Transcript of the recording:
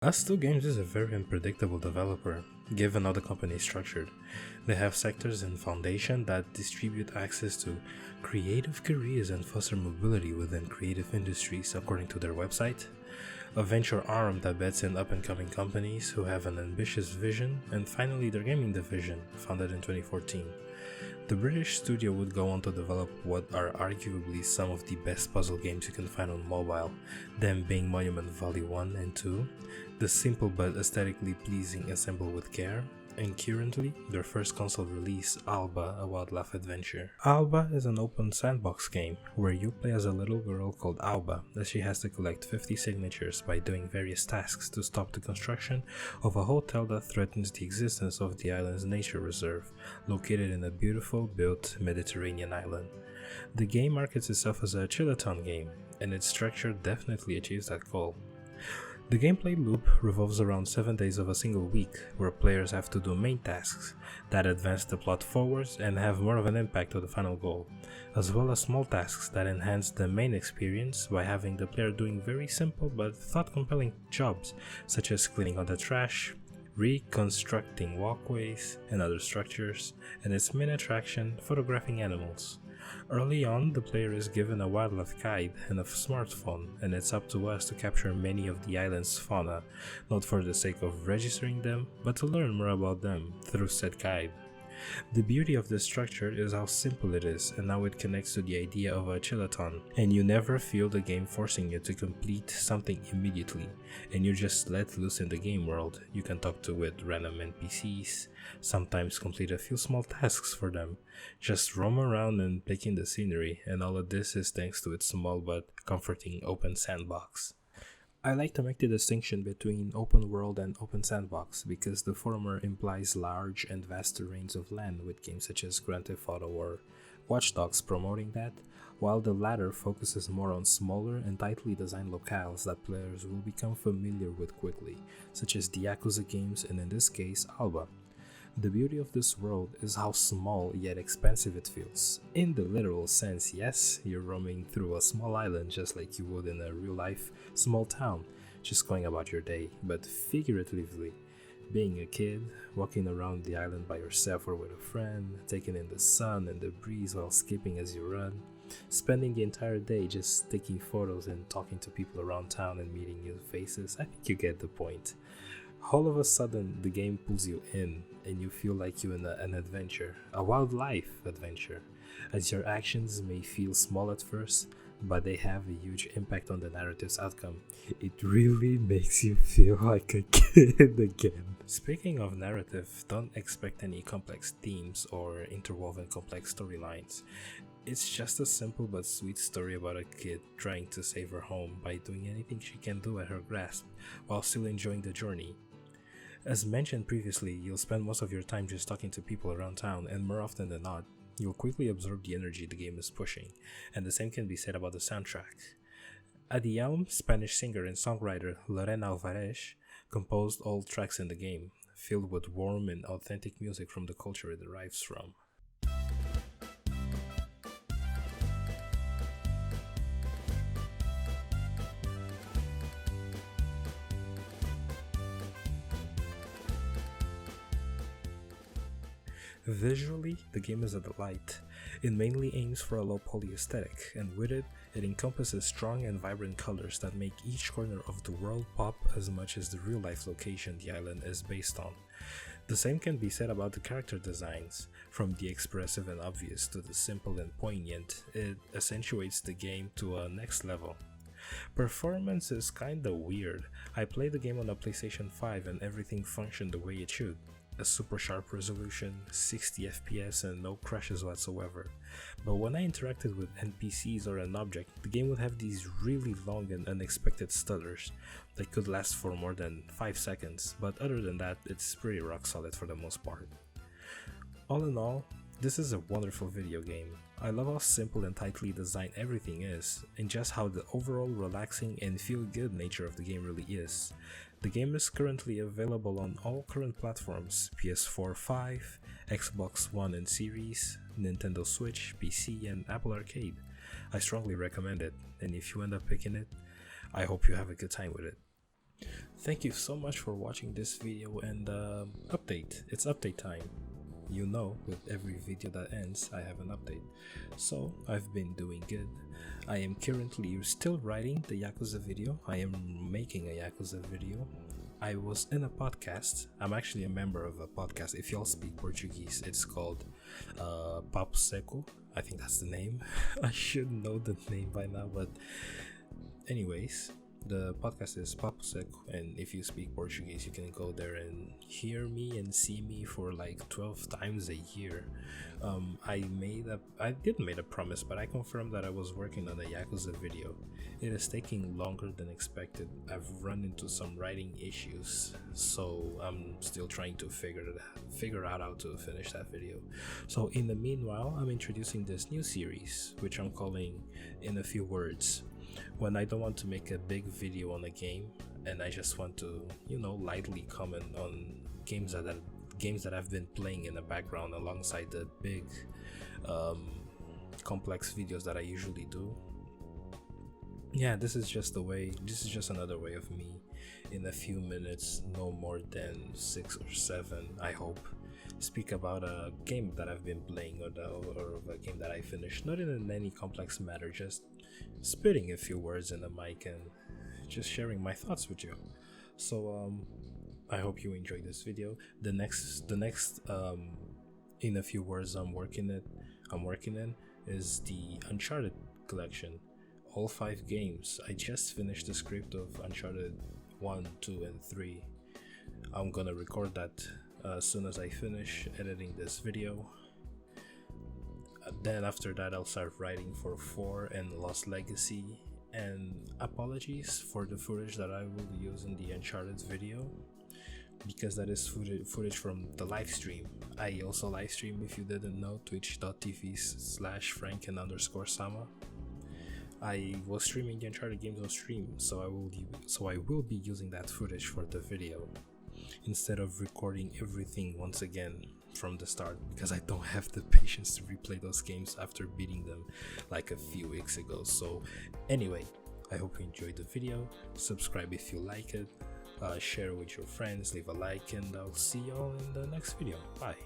Us2 Games is a very unpredictable developer, given how the company is structured. They have sectors and foundation that distribute access to creative careers and foster mobility within creative industries according to their website, a venture arm that bets in up-and-coming companies who have an ambitious vision, and finally their gaming division, founded in 2014. The British studio would go on to develop what are arguably some of the best puzzle games you can find on mobile, them being Monument Valley 1 and 2, the simple but aesthetically pleasing Assemble with Care, and currently their first console release, Alba, a wildlife adventure. Alba is an open sandbox game where you play as a little girl called Alba, as she has to collect 50 signatures by doing various tasks to stop the construction of a hotel that threatens the existence of the island's nature reserve, located in a beautiful built Mediterranean island. The game markets itself as a chillathon game, and its structure definitely achieves that goal. The gameplay loop revolves around 7 days of a single week, where players have to do main tasks that advance the plot forwards and have more of an impact on the final goal, as well as small tasks that enhance the main experience by having the player doing very simple but thought-compelling jobs, such as cleaning out the trash, reconstructing walkways and other structures, and its main attraction, photographing animals. Early on, the player is given a wildlife guide and a smartphone, and it's up to us to capture many of the island's fauna, not for the sake of registering them, but to learn more about them through said guide. The beauty of this structure is how simple it is and how it connects to the idea of a chillathon, and you never feel the game forcing you to complete something immediately, and you're just let loose in the game world. You can talk to with random NPCs, sometimes complete a few small tasks for them, just roam around and take in the scenery, and all of this is thanks to its small but comforting open sandbox. I like to make the distinction between open world and open sandbox because the former implies large and vast terrains of land with games such as Grand Theft Auto or Watch Dogs promoting that, while the latter focuses more on smaller and tightly designed locales that players will become familiar with quickly, such as the Yakuza games and in this case Alba. The beauty of this world is how small yet expansive it feels. In the literal sense, yes, you're roaming through a small island just like you would in a real life small town, just going about your day, but figuratively, being a kid, walking around the island by yourself or with a friend, taking in the sun and the breeze while skipping as you run, spending the entire day just taking photos and talking to people around town and meeting new faces, I think you get the point. All of a sudden, the game pulls you in, and you feel like you're in an adventure, a wildlife adventure, as your actions may feel small at first, but they have a huge impact on the narrative's outcome. It really makes you feel like a kid again. Speaking of narrative, don't expect any complex themes or interwoven complex storylines. It's just a simple but sweet story about a kid trying to save her home by doing anything she can do at her grasp, while still enjoying the journey. As mentioned previously, you'll spend most of your time just talking to people around town, and more often than not, you'll quickly absorb the energy the game is pushing, and the same can be said about the soundtrack. At the helm, Spanish singer and songwriter Lorena Alvarez composed all tracks in the game, filled with warm and authentic music from the culture it derives from. Visually, the game is a delight. It mainly aims for a low poly aesthetic, and with it, it encompasses strong and vibrant colors that make each corner of the world pop as much as the real life location the island is based on. The same can be said about the character designs. From the expressive and obvious to the simple and poignant, it accentuates the game to a next level. Performance is kinda weird. I played the game on a PlayStation 5 and everything functioned the way it should. A super sharp resolution, 60 FPS and no crashes whatsoever. But when I interacted with NPCs or an object, the game would have these really long and unexpected stutters that could last for more than 5 seconds, but other than that, it's pretty rock solid for the most part. All in all, this is a wonderful video game. I love how simple and tightly designed everything is, and just how the overall relaxing and feel-good nature of the game really is. The game is currently available on all current platforms: PS4, 5, Xbox One and Series, Nintendo Switch, PC, and Apple Arcade. I strongly recommend it, and if you end up picking it, I hope you have a good time with it. Thank you so much for watching this video and update. It's update time. You know, with every video that ends, I have an update. So, I've been doing good. I am currently still writing the Yakuza video. I am making a Yakuza video. I was in a podcast. I'm actually a member of a podcast. If y'all speak Portuguese, it's called Papo Seco. I think that's the name. I should know the name by now, but anyways, the podcast is Papo Seco, and if you speak Portuguese, you can go there and hear me and see me for like 12 times a year. I didn't make a promise, but I confirmed that I was working on a Yakuza video. It is taking longer than expected. I've run into some writing issues, so I'm still trying to figure out how to finish that video. So in the meanwhile, I'm introducing this new series, which I'm calling In a Few Words. When I don't want to make a big video on a game and I just want to, lightly comment on games that I've been playing in the background alongside the big complex videos that I usually do. Yeah, this is just another way of me in a few minutes, no more than 6 or 7, I hope, speak about a game that I've been playing or a game that I finished, not in any complex matter, just spitting a few words in the mic and just sharing my thoughts with you. So I hope you enjoyed this video. The next In a Few Words I'm working in is the Uncharted collection, all 5 games. I just finished the script of Uncharted 1, 2 and 3. I'm gonna record that as soon as I finish editing this video. Then after that I'll start writing for 4 and Lost Legacy. And apologies for the footage that I will use in the Uncharted video, because that is footage from the live stream. I also live stream, if you didn't know, twitch.tv/franken_sama. I was streaming the Uncharted games on stream, so I will be using that footage for the video instead of recording everything once again from the start, because I don't have the patience to replay those games after beating them like a few weeks ago. So anyway, I hope you enjoyed the video. Subscribe if you like it, share with your friends, leave a like, and I'll see y'all in the next video. Bye.